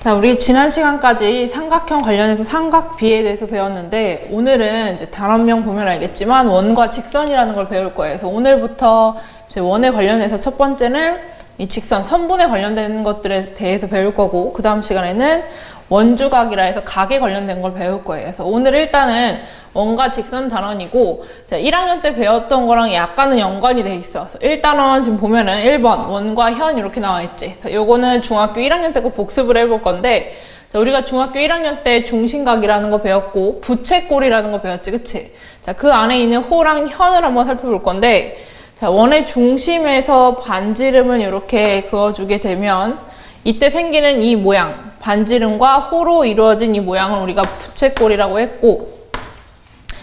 자, 우리 지난 시간까지 삼각형 관련해서 삼각비에 대해서 배웠는데, 오늘은 이제 단원명 보면 알겠지만 원과 직선이라는 걸 배울 거예요. 그래서 오늘부터 이제 원에 관련해서 첫 번째는 이 직선, 선분에 관련된 것들에 대해서 배울 거고, 그 다음 시간에는 원주각이라 해서 각에 관련된 걸 배울 거예요. 그래서 오늘 일단은 원과 직선 단원이고, 1학년 때 배웠던 거랑 약간은 연관이 돼 있어. 그래서 1단원 지금 보면은 1번 원과 현 이렇게 나와 있지. 그래서 요거는 중학교 1학년 때 꼭 복습을 해볼 건데, 자, 우리가 중학교 1학년 때 중심각이라는 거 배웠고 부채꼴이라는 거 배웠지, 그치? 자, 그 안에 있는 호랑 현을 한번 살펴볼 건데, 자, 원의 중심에서 반지름을 이렇게 그어주게 되면 이때 생기는 이 모양, 반지름과 호로 이루어진 이 모양을 우리가 부채꼴이라고 했고,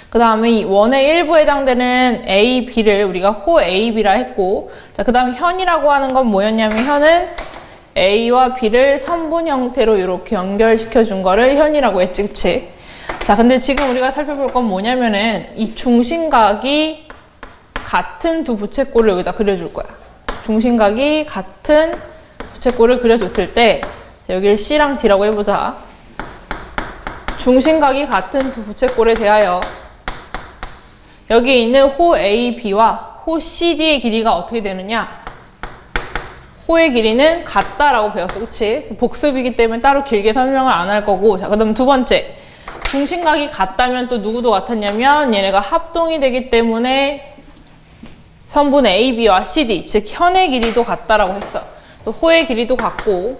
그 다음에 이 원의 일부에 해당되는 A, B를 우리가 호 A, B라 했고, 자, 그 다음에 현이라고 하는 건 뭐였냐면 현은 A와 B를 선분 형태로 이렇게 연결시켜 준 거를 현이라고 했지, 그치? 자, 근데 지금 우리가 살펴볼 건 뭐냐면은 이 중심각이 같은 두 부채꼴을 여기다 그려줄 거야. 중심각이 같은 부채꼴을 그려줬을 때, 자, 여기를 C랑 D라고 해보자. 중심각이 같은 두 부채꼴에 대하여 여기 있는 호 AB와 호 CD의 길이가 어떻게 되느냐? 호의 길이는 같다라고 배웠어, 그치? 복습이기 때문에 따로 길게 설명을 안 할 거고, 자, 그 다음 두 번째. 중심각이 같다면 또 누구도 같았냐면 얘네가 합동이 되기 때문에 선분 AB와 CD, 즉 현의 길이도 같다라고 했어. 또 호의 길이도 같고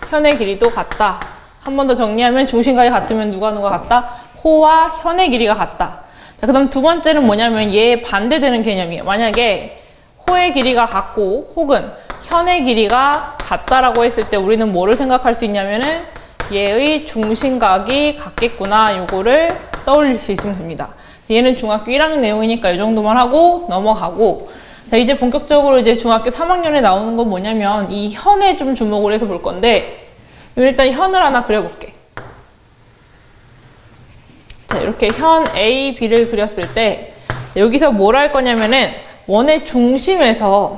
현의 길이도 같다. 한 번 더 정리하면 중심각이 같으면 누가 같다? 호와 현의 길이가 같다. 자, 그 다음 두 번째는 뭐냐면 얘에 반대되는 개념이에요. 만약에 호의 길이가 같고 혹은 현의 길이가 같다라고 했을 때 우리는 뭐를 생각할 수 있냐면은 얘의 중심각이 같겠구나, 요거를 떠올릴 수 있으면 됩니다. 얘는 중학교 1학년 내용이니까 이 정도만 하고 넘어가고, 자, 이제 본격적으로 이제 중학교 3학년에 나오는 건 뭐냐면 이 현에 좀 주목을 해서 볼 건데, 일단 현을 하나 그려볼게. 자, 이렇게 현 A, B를 그렸을 때 여기서 뭘 할 거냐면은 원의 중심에서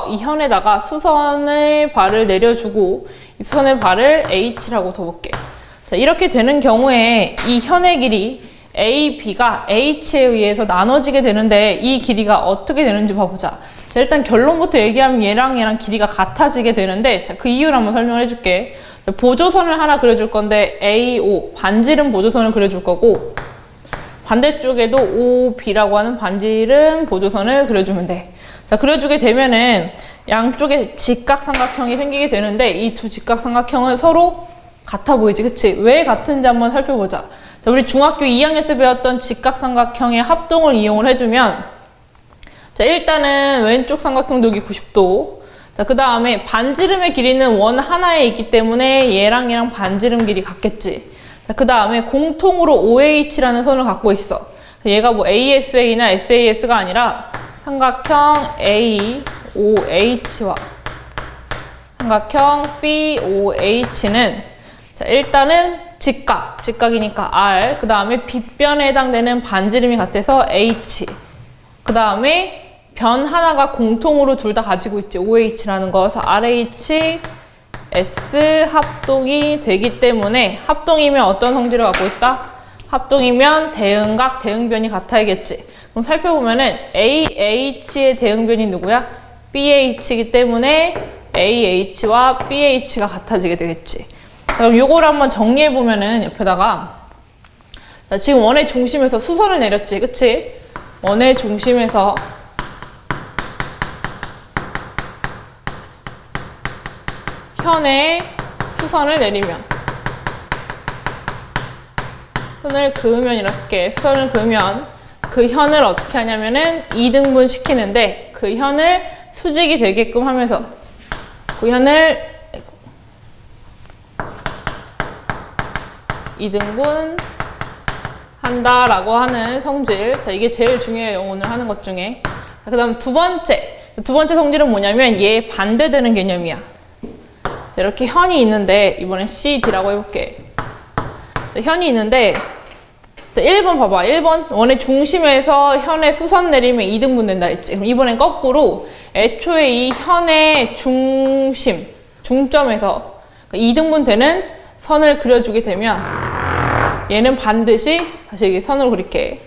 이 현에다가 수선의 발을 내려주고 이 수선의 발을 H라고 둬볼게. 자, 이렇게 되는 경우에 이 현의 길이 A, B가 H에 의해서 나눠지게 되는데 이 길이가 어떻게 되는지 봐보자. 자, 일단 결론부터 얘기하면 얘랑 길이가 같아지게 되는데, 자, 그 이유를 한번 설명을 해줄게. 자, 보조선을 하나 그려줄 건데 AO, 반지름 보조선을 그려줄 거고, 반대쪽에도 OB라고 하는 반지름 보조선을 그려주면 돼. 자, 그려주게 되면은 양쪽에 직각삼각형이 생기게 되는데 이 두 직각삼각형은 서로 같아 보이지, 그치? 왜 같은지 한번 살펴보자. 자, 우리 중학교 2학년 때 배웠던 직각삼각형의 합동을 이용을 해주면, 자, 일단은 왼쪽 삼각형도 여기 90도. 자, 그 다음에 반지름의 길이는 원 하나에 있기 때문에 얘랑 반지름 길이 같겠지. 자, 그 다음에 공통으로 OH라는 선을 갖고 있어. 얘가 뭐 ASA나 SAS가 아니라 삼각형 AOH와 삼각형 BOH는, 자, 일단은 직각이니까 R, 그 다음에 빗변에 해당되는 반지름이 같아서 H, 그 다음에 변 하나가 공통으로 둘 다 가지고 있지, OH라는 거. 그래서 RH, S 합동이 되기 때문에, 합동이면 어떤 성질을 갖고 있다? 합동이면 대응각, 대응변이 같아야겠지. 그럼 살펴보면은 AH의 대응변이 누구야? BH이기 때문에 AH와 BH가 같아지게 되겠지. 그럼 요거를 한번 정리해보면은 옆에다가, 자, 지금 원의 중심에서 수선을 내렸지, 그치? 원의 중심에서 현에 수선을 내리면, 선을 그으면이라 쓸게. 수선을 그으면 그 현을 어떻게 하냐면은 2등분 시키는데, 그 현을 수직이 되게끔 하면서 그 현을 2등분 한다라고 하는 성질. 자, 이게 제일 중요해요, 오늘 하는 것 중에. 그 다음 두 번째 성질은 뭐냐면 얘 반대되는 개념이야. 자, 이렇게 현이 있는데, 이번엔 CD라고 해볼게. 자, 현이 있는데 자, 1번 봐봐. 1번 원의 중심에서 현의 수선 내리면 2등분 된다 했지. 그럼 이번엔 거꾸로 애초에 이 현의 중심, 중점에서 2등분 되는 선을 그려주게 되면 얘는 반드시, 다시 여기 선으로 그릴게.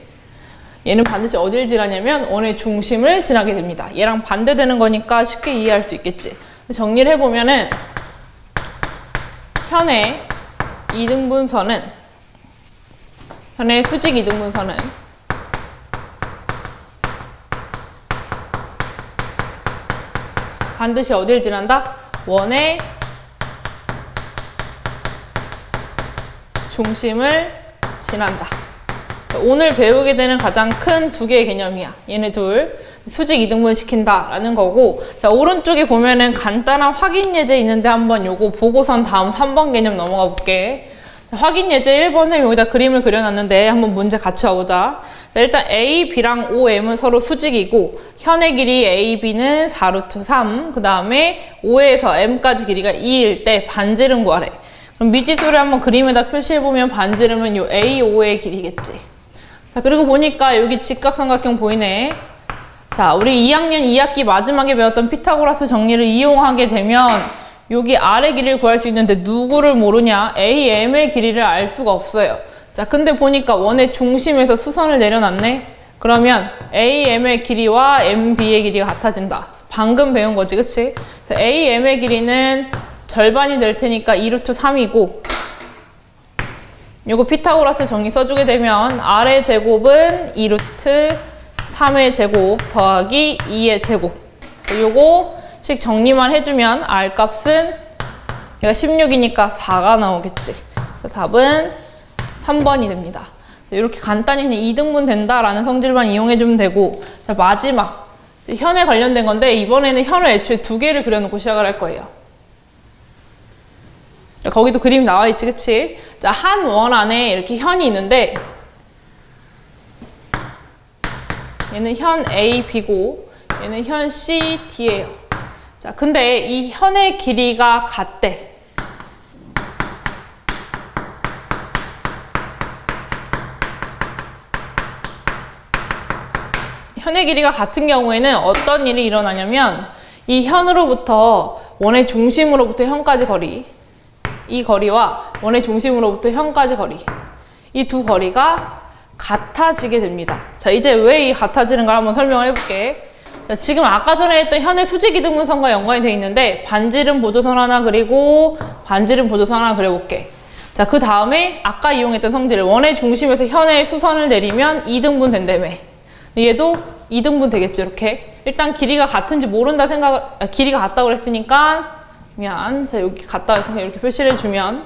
얘는 반드시 어딜 지나냐면 원의 중심을 지나게 됩니다. 얘랑 반대되는 거니까 쉽게 이해할 수 있겠지. 정리를 해보면은 현의 2등분선은, 현의 수직 2등분선은 반드시 어딜 지난다? 원의 중심을 지난다. 오늘 배우게 되는 가장 큰 두 개의 개념이야. 얘네 둘. 수직 2등분 시킨다 라는 거고, 자, 오른쪽에 보면은 간단한 확인 예제 있는데 한번 요거 보고선 다음 3번 개념 넘어가 볼게. 자, 확인 예제 1번에 여기다 그림을 그려놨는데 한번 문제 같이 와보자. 자, 일단 A, B랑 OM은 서로 수직이고 현의 길이 A, B는 4루트 3, 그 다음에 O에서 M까지 길이가 2일 때 반지름 구하래. 그럼 미지수를 한번 그림에다 표시해보면 반지름은 요 A, O의 길이겠지. 자, 그리고 보니까 여기 직각삼각형 보이네. 자, 우리 2학년 2학기 마지막에 배웠던 피타고라스 정리를 이용하게 되면 여기 아래 길이를 구할 수 있는데 누구를 모르냐? AM의 길이를 알 수가 없어요. 자, 근데 보니까 원의 중심에서 수선을 내려놨네? 그러면 AM의 길이와 MB의 길이가 같아진다. 방금 배운 거지, 그치? AM의 길이는 절반이 될 테니까 2루트 3이고, 요거 피타고라스 정리 써주게 되면 아래 제곱은 2루트 3의 제곱 더하기 2의 제곱. 요거 식 정리만 해주면 R 값은 얘가 16이니까 4가 나오겠지. 답은 3번이 됩니다. 이렇게 간단히 그냥 2등분 된다라는 성질만 이용해주면 되고, 자, 마지막 현에 관련된 건데 이번에는 현을 애초에 두 개를 그려놓고 시작을 할 거예요. 자, 거기도 그림이 나와 있지, 그치? 자, 한 원 안에 이렇게 현이 있는데 얘는 현 A, B고 얘는 현 C, D예요. 자, 근데 이 현의 길이가 같대. 현의 길이가 같은 경우에는 어떤 일이 일어나냐면 이 현으로부터 원의 중심으로부터 현까지 거리, 이 거리와 원의 중심으로부터 현까지 거리, 이 두 거리가 같아지게 됩니다. 자, 이제 왜 이 같아지는가 한번 설명을 해볼게. 자, 지금 아까 전에 했던 현의 수직 이등분선과 연관이 되어 있는데 반지름 보조선 하나 그리고 반지름 보조선 하나 그려볼게. 자, 그 다음에 아까 이용했던 성질, 원의 중심에서 현의 수선을 내리면 2등분 된다며. 얘도 2등분 되겠죠, 이렇게. 일단 길이가 같은지 모른다 길이가 같다고 그랬으니까, 자, 여기 같다고 했으니까 이렇게 표시를 해주면,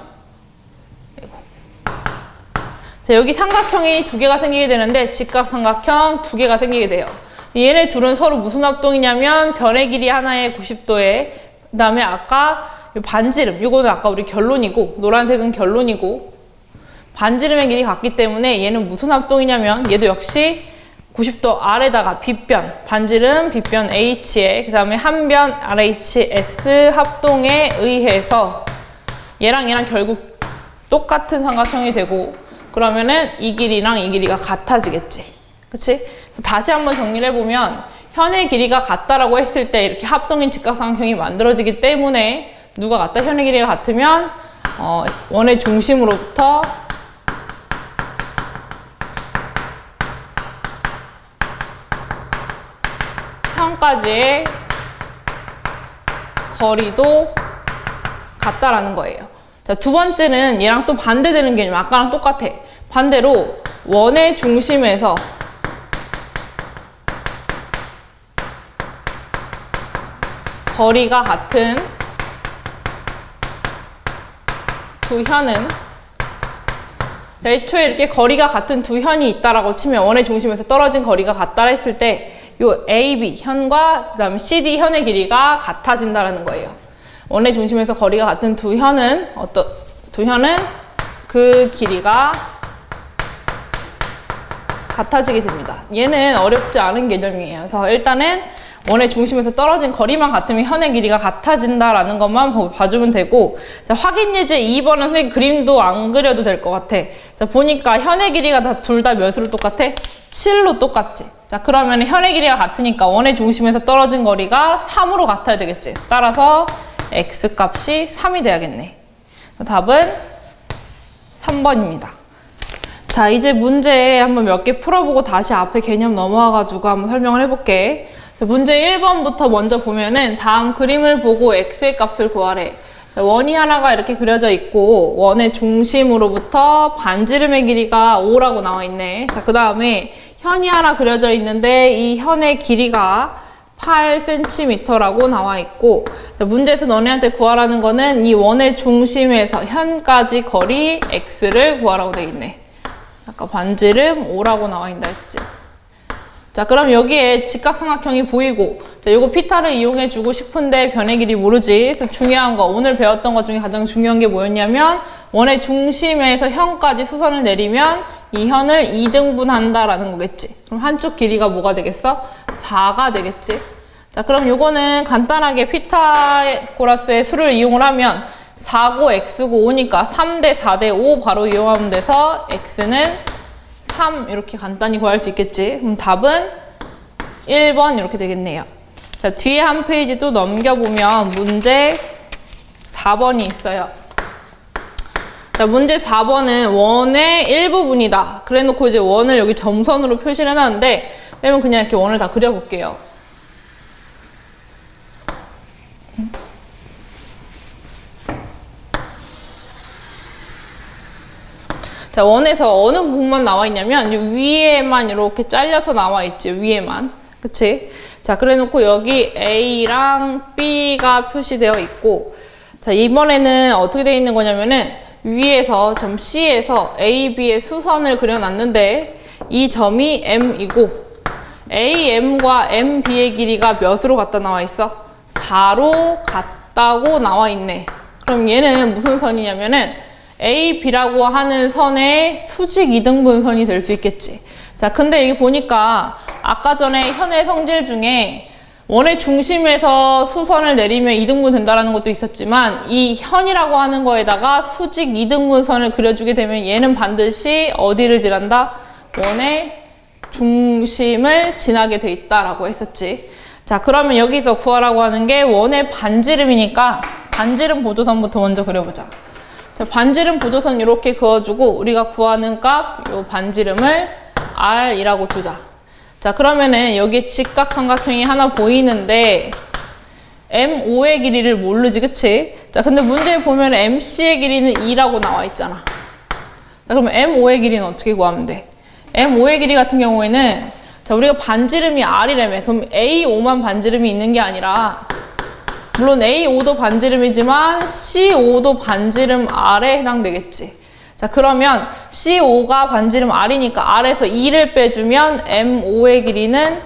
자, 여기 삼각형이 두 개가 생기게 되는데 직각삼각형 두 개가 생기게 돼요. 얘네 둘은 서로 무슨 합동이냐면 변의 길이 하나에 90도에, 그 다음에 아까 반지름, 이거는 아까 우리 결론이고, 노란색은 결론이고, 반지름의 길이 같기 때문에 얘는 무슨 합동이냐면 얘도 역시 90도 아래다가 빗변, 반지름 빗변 H에 그 다음에 한변 RHS 합동에 의해서 얘랑 얘랑 결국 똑같은 삼각형이 되고, 그러면은 이 길이랑 이 길이가 같아지겠지. 그치? 그래서 다시 한번 정리를 해보면 현의 길이가 같다라고 했을 때 이렇게 합동인 직각삼각형이 만들어지기 때문에 누가 같다? 현의 길이가 같으면 원의 중심으로부터 현까지의 거리도 같다라는 거예요. 자, 두 번째는 얘랑 또 반대되는 개념, 아까랑 똑같아. 반대로 원의 중심에서 거리가 같은 두 현은, 자, 애초에 이렇게 거리가 같은 두 현이 있다라고 치면 원의 중심에서 떨어진 거리가 같다라 했을 때 요 AB 현과 그 다음에 CD 현의 길이가 같아진다라는 거예요. 원의 중심에서 거리가 같은 두 현은 두 현은 그 길이가 같아지게 됩니다. 얘는 어렵지 않은 개념이에요. 그래서 일단은 원의 중심에서 떨어진 거리만 같으면 현의 길이가 같아진다라는 것만 봐주면 되고, 자, 확인 예제 2번은 선생님 그림도 안 그려도 될 것 같아. 자, 보니까 현의 길이가 둘 다 몇으로 똑같아? 7로 똑같지. 자, 그러면 현의 길이가 같으니까 원의 중심에서 떨어진 거리가 3으로 같아야 되겠지. 따라서 x 값이 3이 돼야겠네. 답은 3번입니다. 자, 이제 문제 한번 몇 개 풀어보고 다시 앞에 개념 넘어와가지고 한번 설명을 해볼게. 자, 문제 1번부터 먼저 보면은 다음 그림을 보고 x의 값을 구하래. 자, 원이 하나가 이렇게 그려져 있고 원의 중심으로부터 반지름의 길이가 5라고 나와 있네. 자, 그 다음에 현이 하나 그려져 있는데 이 현의 길이가 8cm라고 나와 있고, 자, 문제에서 너네한테 구하라는 거는 이 원의 중심에서 현까지 거리 x를 구하라고 돼 있네. 아까 반지름 5라고 나와 있다 했지. 자, 그럼 여기에 직각삼각형이 보이고, 자, 요거 피타를 이용해 주고 싶은데 변의 길이 모르지. 그래서 중요한 거, 오늘 배웠던 것 중에 가장 중요한 게 뭐였냐면 원의 중심에서 현까지 수선을 내리면 이 현을 2등분한다라는 거겠지. 그럼 한쪽 길이가 뭐가 되겠어? 4가 되겠지. 자, 그럼 요거는 간단하게 피타고라스의 수를 이용을 하면 4고 x고 5니까 3대 4대 5 바로 이용하면 돼서 x는 3 이렇게 간단히 구할 수 있겠지. 그럼 답은 1번 이렇게 되겠네요. 자, 뒤에 한 페이지 또 넘겨보면 문제 4번이 있어요. 자, 문제 4번은 원의 일부분이다. 그래 놓고 이제 원을 여기 점선으로 표시를 해놨는데, 그러면 그냥 이렇게 원을 다 그려볼게요. 자, 원에서 어느 부분만 나와 있냐면 위에만 이렇게 잘려서 나와 있지. 위에만. 그치? 자, 그래 놓고 여기 A랑 B가 표시되어 있고, 자, 이번에는 어떻게 되어 있는 거냐면은 위에서 점 C에서 A, B의 수선을 그려놨는데 이 점이 M이고 A, M과 M, B의 길이가 몇으로 같다 나와 있어? 4로 같다고 나와 있네. 그럼 얘는 무슨 선이냐면은 A, B라고 하는 선의 수직 이등분선이 될 수 있겠지. 자, 근데 여기 보니까 아까 전에 현의 성질 중에 원의 중심에서 수선을 내리면 이등분 된다는 것도 있었지만 이 현이라고 하는 거에다가 수직 이등분선을 그려주게 되면 얘는 반드시 어디를 지난다? 원의 중심을 지나게 돼 있다라고 했었지. 자, 그러면 여기서 구하라고 하는 게 원의 반지름이니까 반지름 보조선부터 먼저 그려보자. 자, 반지름 보조선 이렇게 그어주고 우리가 구하는 값, 요 반지름을 R이라고 두자. 자, 그러면은 여기 직각삼각형이 하나 보이는데 M5의 길이를 모르지, 그치? 자, 근데 문제에 보면 MC의 길이는 2라고 나와 있잖아. 자, 그러면 M5의 길이는 어떻게 구하면 돼? M5의 길이 같은 경우에는, 자, 우리가 반지름이 R이라며. 그럼 A5만 반지름이 있는 게 아니라, 물론 A5도 반지름이지만 C5도 반지름 R에 해당되겠지. 자, 그러면 C5가 반지름 R이니까 R에서 2를 빼주면 M5의 길이는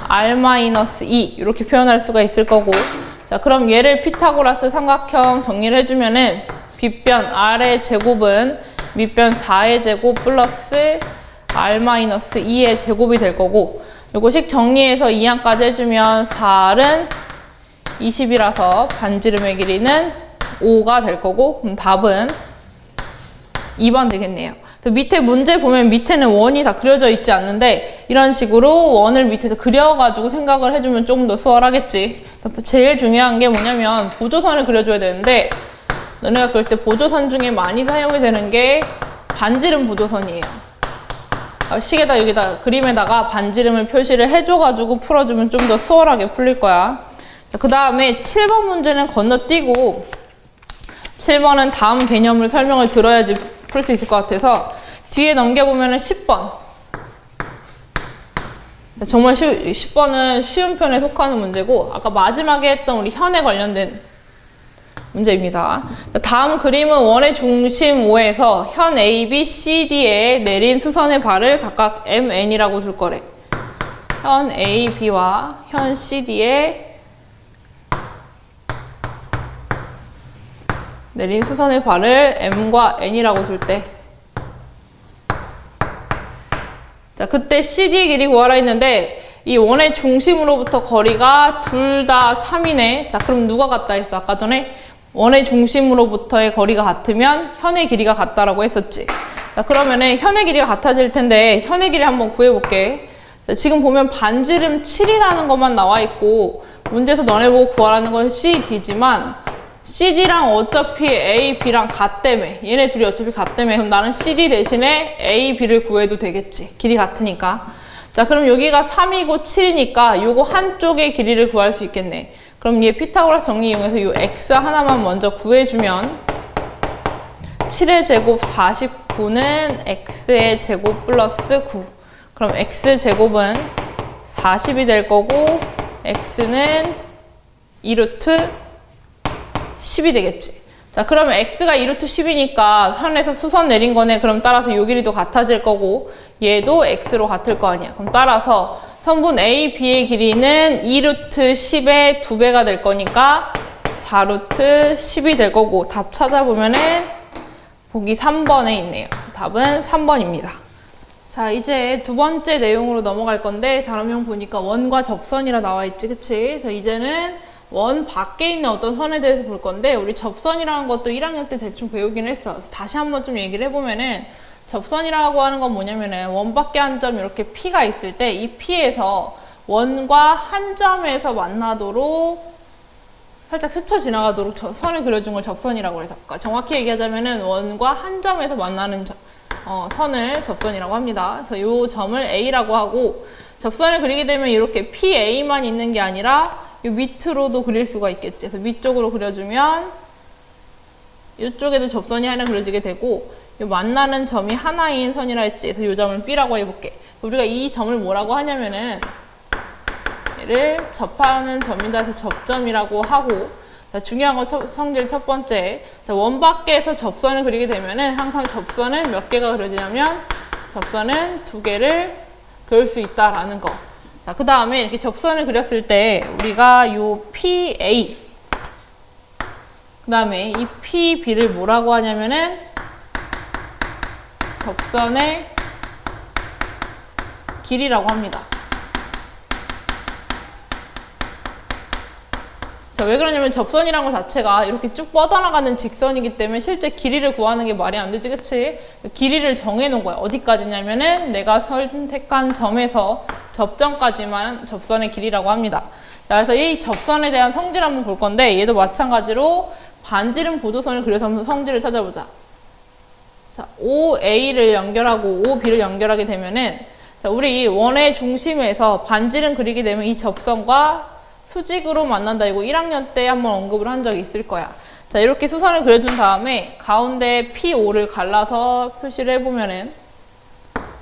R-2 이렇게 표현할 수가 있을 거고, 자, 그럼 얘를 피타고라스 삼각형 정리를 해주면은 빗변 R의 제곱은 밑변 4의 제곱 플러스 R-2의 제곱이 될 거고, 요거 식 정리해서 2항까지 해주면 4R은 20이라서 반지름의 길이는 5가 될 거고, 그럼 답은 2번 되겠네요. 밑에 문제 보면 밑에는 원이 다 그려져 있지 않는데 이런 식으로 원을 밑에서 그려가지고 생각을 해주면 조금 더 수월하겠지. 제일 중요한 게 뭐냐면 보조선을 그려줘야 되는데 너네가 그럴 때 보조선 중에 많이 사용이 되는 게 반지름 보조선이에요. 식에다 여기다 그림에다가 반지름을 표시를 해줘가지고 풀어주면 좀 더 수월하게 풀릴 거야. 그 다음에 7번 문제는 건너뛰고 7번은 다음 개념을 설명을 들어야지 풀 수 있을 것 같아서 뒤에 넘겨보면 10번. 정말 10번은 쉬운 편에 속하는 문제고 아까 마지막에 했던 우리 현에 관련된 문제입니다. 다음 그림은 원의 중심 O에서 현 A, B, C, D에 내린 수선의 발을 각각 MN이라고 둘 거래. 현 A, B와 현 C, D에 내린 수선의 발을 M과 N이라고 둘 때, 자, 그때 CD의 길이 구하라 했는데 이 원의 중심으로부터 거리가 둘 다 3이네. 자, 그럼 누가 같다 했어? 아까 전에 원의 중심으로부터의 거리가 같으면 현의 길이가 같다라고 했었지. 자, 그러면은 현의 길이가 같아질 텐데 현의 길이 한번 구해볼게. 자, 지금 보면 반지름 7이라는 것만 나와 있고 문제에서 너네 보고 구하라는 건 CD지만 CD랑 어차피 A, B랑 같다며. 얘네 둘이 어차피 같다며. 그럼 나는 CD 대신에 A, B를 구해도 되겠지. 길이 같으니까. 자, 그럼 여기가 3이고 7이니까 요거 한쪽의 길이를 구할 수 있겠네. 그럼 얘 피타고라스 정리 이용해서 요 X 하나만 먼저 구해주면 7의 제곱 49는 X의 제곱 플러스 9. 그럼 X제곱은 40이 될 거고 X는 2루트 10이 되겠지. 자, 그러면 X가 2루트 10이니까 선에서 수선 내린 거네. 그럼 따라서 요 길이도 같아질 거고 얘도 X로 같을 거 아니야. 그럼 따라서 선분 A, B의 길이는 2루트 10의 2배가 될 거니까 4루트 10이 될 거고 답 찾아보면은 보기 3번에 있네요. 답은 3번입니다. 자, 이제 두 번째 내용으로 넘어갈 건데 다름형 보니까 원과 접선이라 나와 있지, 그치? 그래서 이제는 원 밖에 있는 어떤 선에 대해서 볼 건데 우리 접선이라는 것도 1학년 때 대충 배우긴 했어. 그래서 다시 한번 좀 얘기를 해보면은 접선이라고 하는 건 뭐냐면은 원 밖에 한 점 이렇게 P가 있을 때 이 P에서 원과 한 점에서 만나도록 살짝 스쳐 지나가도록 선을 그려준 걸 접선이라고 해서 정확히 얘기하자면은 원과 한 점에서 만나는 선을 접선이라고 합니다. 그래서 이 점을 A라고 하고 접선을 그리게 되면 이렇게 PA만 있는 게 아니라 이 밑으로도 그릴 수가 있겠지. 그래서 위쪽으로 그려주면 이쪽에도 접선이 하나 그려지게 되고 이 만나는 점이 하나인 선이라 했지. 그래서 이 점을 B라고 해볼게. 우리가 이 점을 뭐라고 하냐면은 얘를 접하는 점이다 해서 접점이라고 하고 자, 중요한 거 성질 첫 번째. 자, 원 밖에서 접선을 그리게 되면은 항상 접선은 몇 개가 그려지냐면 접선은 2개를 그릴 수 있다라는 거. 자, 그 다음에 이렇게 접선을 그렸을 때 우리가 요 PA 그 다음에 이 PB를 뭐라고 하냐면은 접선의 길이라고 합니다. 자, 왜 그러냐면 접선이라는 것 자체가 이렇게 쭉 뻗어나가는 직선이기 때문에 실제 길이를 구하는 게 말이 안 되지, 그치? 길이를 정해놓은 거야. 어디까지냐면은 내가 선택한 점에서 접점까지만 접선의 길이라고 합니다. 자, 그래서 이 접선에 대한 성질 한번 볼 건데 얘도 마찬가지로 반지름 보도선을 그려서 한번 성질을 찾아보자. 자, OA를 연결하고 OB를 연결하게 되면은 자, 우리 원의 중심에서 반지름 그리게 되면 이 접선과 수직으로 만난다. 이거 1학년 때 한번 언급을 한 적이 있을 거야. 자, 이렇게 수선을 그려준 다음에 가운데 P5를 갈라서 표시를 해보면은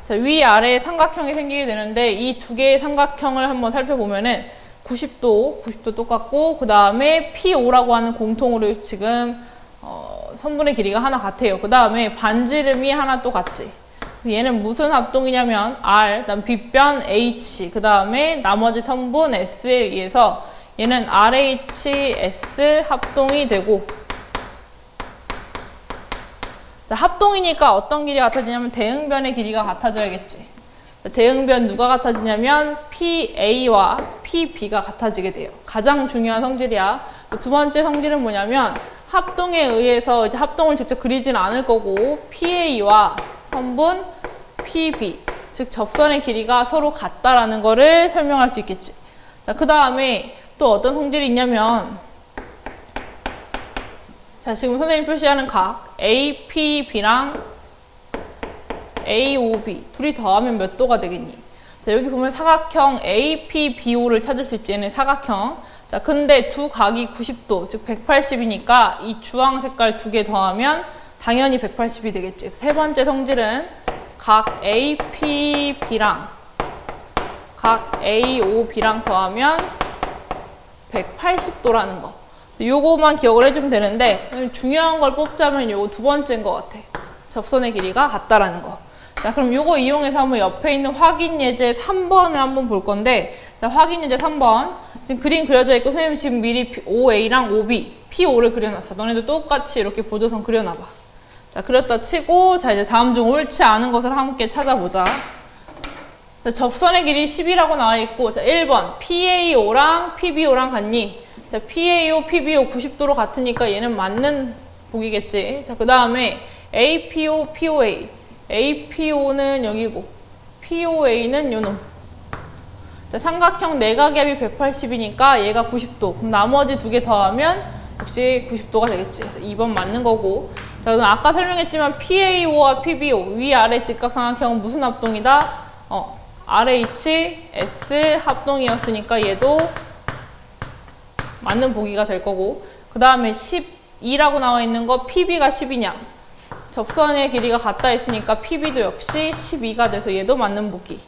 자, 위아래 삼각형이 생기게 되는데 이 두 개의 삼각형을 한번 살펴보면은 90도 똑같고 그 다음에 P5라고 하는 공통으로 지금 선분의 길이가 하나 같아요. 그 다음에 반지름이 하나 또 같지. 얘는 무슨 합동이냐면 R, 그다음 빗변 H, 그 다음에 나머지 선분 S에 의해서 얘는 RHS 합동이 되고 자, 합동이니까 어떤 길이 같아지냐면 대응변의 길이가 같아져야겠지. 대응변 누가 같아지냐면 PA와 PB가 같아지게 돼요. 가장 중요한 성질이야. 두 번째 성질은 뭐냐면 합동에 의해서 이제 합동을 직접 그리진 않을 거고 PA와 선분 PB, 즉 접선의 길이가 서로 같다라는 거를 설명할 수 있겠지. 자, 그 다음에 또 어떤 성질이 있냐면 자, 지금 선생님 표시하는 각 APB랑 AOB 둘이 더하면 몇 도가 되겠니? 자, 여기 보면 사각형 APBO를 찾을 수 있지. 얘는 사각형. 자, 근데 두 각이 90도, 즉 180이니까 이 주황 색깔 두 개 더하면 당연히 180이 되겠지. 세 번째 성질은 각 APB랑 각 AOB랑 더하면 180도라는 거. 요거만 기억을 해주면 되는데 중요한 걸 뽑자면 요거 두 번째인 것 같아. 접선의 길이가 같다라는 거. 자, 그럼 요거 이용해서 한번 옆에 있는 확인 예제 3번을 한번 볼 건데 자, 확인 예제 3번 지금 그림 그려져 있고 선생님 지금 미리 OA랑 OB, P5를 그려놨어. 너네도 똑같이 이렇게 보조선 그려놔봐. 자, 그렸다 치고 자, 이제 다음 중 옳지 않은 것을 함께 찾아보자. 자, 접선의 길이 10이라고 나와 있고, 자, 1번 PAO랑 PBO랑 같니? 자, PAO, PBO 90도로 같으니까 얘는 맞는 보기겠지. 자, 그 다음에 APO, POA. APO는 여기고 POA는 요놈. 자, 삼각형 내각압이 180이니까 얘가 90도. 그럼 나머지 두 개 더하면 역시 90도가 되겠지. 2번 맞는 거고. 자, 그럼 아까 설명했지만 PAO와 PBO 위아래 직각삼각형은 무슨 합동이다? RHS 합동이었으니까 얘도 맞는 보기가 될 거고. 그 다음에 12라고 나와 있는 거 PB가 10이냐? 접선의 길이가 같다 했으니까 PB도 역시 12가 돼서 얘도 맞는 보기.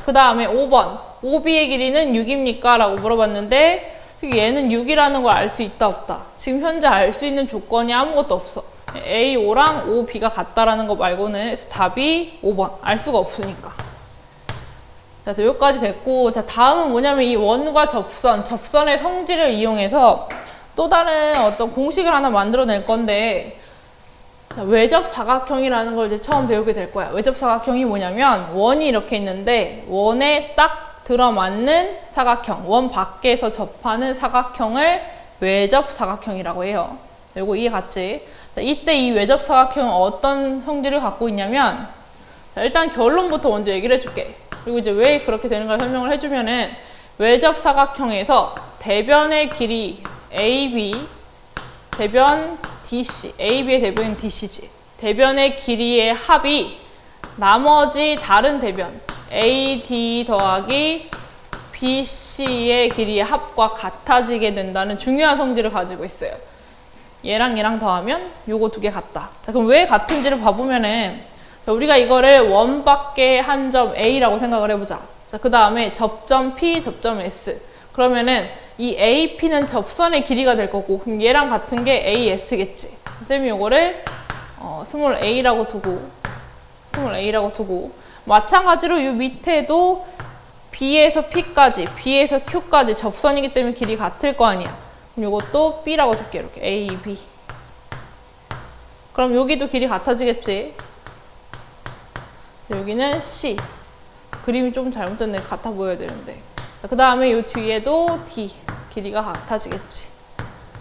그 다음에 5번 OB의 길이는 6입니까? 라고 물어봤는데 얘는 6이라는 걸 알 수 있다 없다? 지금 현재 알 수 있는 조건이 아무것도 없어. AO랑 OB가 같다라는 거 말고는 답이 5번. 알 수가 없으니까. 자, 여기까지 됐고, 자, 다음은 뭐냐면 이 원과 접선의 성질을 이용해서 또 다른 어떤 공식을 하나 만들어낼 건데, 자, 외접사각형이라는 걸 이제 처음 배우게 될 거야. 외접사각형이 뭐냐면 원이 이렇게 있는데 원에 딱 들어맞는 사각형, 원 밖에서 접하는 사각형을 외접사각형이라고 해요. 이거 이해 갔지? 자, 이때 이 외접사각형은 어떤 성질을 갖고 있냐면, 자, 일단 결론부터 먼저 얘기를 해줄게. 그리고 이제 왜 그렇게 되는가 설명을 해주면은, 외접사각형에서 대변의 길이 AB, 대변 DC, AB의 대변은 DC지. 대변의 길이의 합이 나머지 다른 대변 AD 더하기 BC의 길이의 합과 같아지게 된다는 중요한 성질을 가지고 있어요. 얘랑 얘랑 더하면 요거 두 개 같다. 자, 그럼 왜 같은지를 봐보면은, 자, 우리가 이거를 원 밖의 한 점 A라고 생각을 해보자. 자, 그 다음에 접점 P, 접점 S. 그러면은 이 AP는 접선의 길이가 될 거고, 그럼 얘랑 같은 게 AS겠지. 쌤이 요거를 스몰 a라고 두고, 마찬가지로 요 밑에도 B에서 P까지, B에서 Q까지 접선이기 때문에 길이 같을 거 아니야. 그럼 요것도 B라고 줄게. 이렇게 A, B. 그럼 여기도 길이 같아지겠지. 여기는 C. 그림이 좀 잘못됐네. 같아 보여야 되는데. 그 다음에 요 뒤에도 D. 길이가 같아지겠지.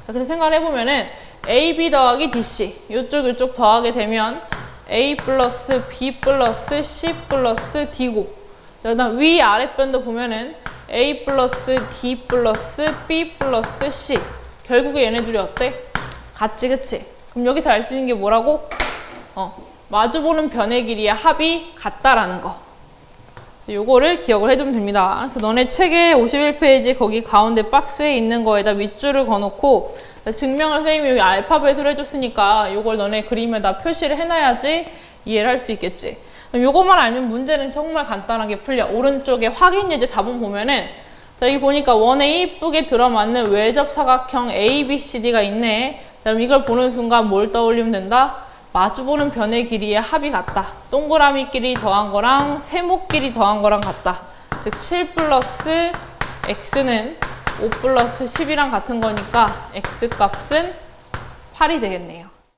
자, 그래서 생각을 해보면은 AB 더하기 DC. 요쪽 더하게 되면 A 플러스 B 플러스 C 플러스 D고. 자, 그 다음 위 아랫변도 보면은 A 플러스 D 플러스 B 플러스 C. 결국에 얘네들이 어때? 같지, 그치? 그럼 여기서 알 수 있는 게 뭐라고? 마주보는 변의 길이의 합이 같다라는 거. 요거를 기억을 해두면 됩니다. 그래서 너네 책의 51페이지 거기 가운데 박스에 있는 거에다 밑줄을 그어놓고 증명을 선생님이 여기 알파벳으로 해줬으니까 요걸 너네 그림에다 표시를 해놔야지 이해를 할 수 있겠지. 요것만 알면 문제는 정말 간단하게 풀려. 오른쪽에 확인 예제 4번 보면은, 자, 여기 보니까 원에 이쁘게 들어맞는 외접사각형 ABCD가 있네. 그럼 이걸 보는 순간 뭘 떠올리면 된다? 마주보는 변의 길이의 합이 같다. 동그라미 길이 더한 거랑 세모 길이 더한 거랑 같다. 즉 7 플러스 x는 5 플러스 10이랑 같은 거니까 x 값은 8이 되겠네요.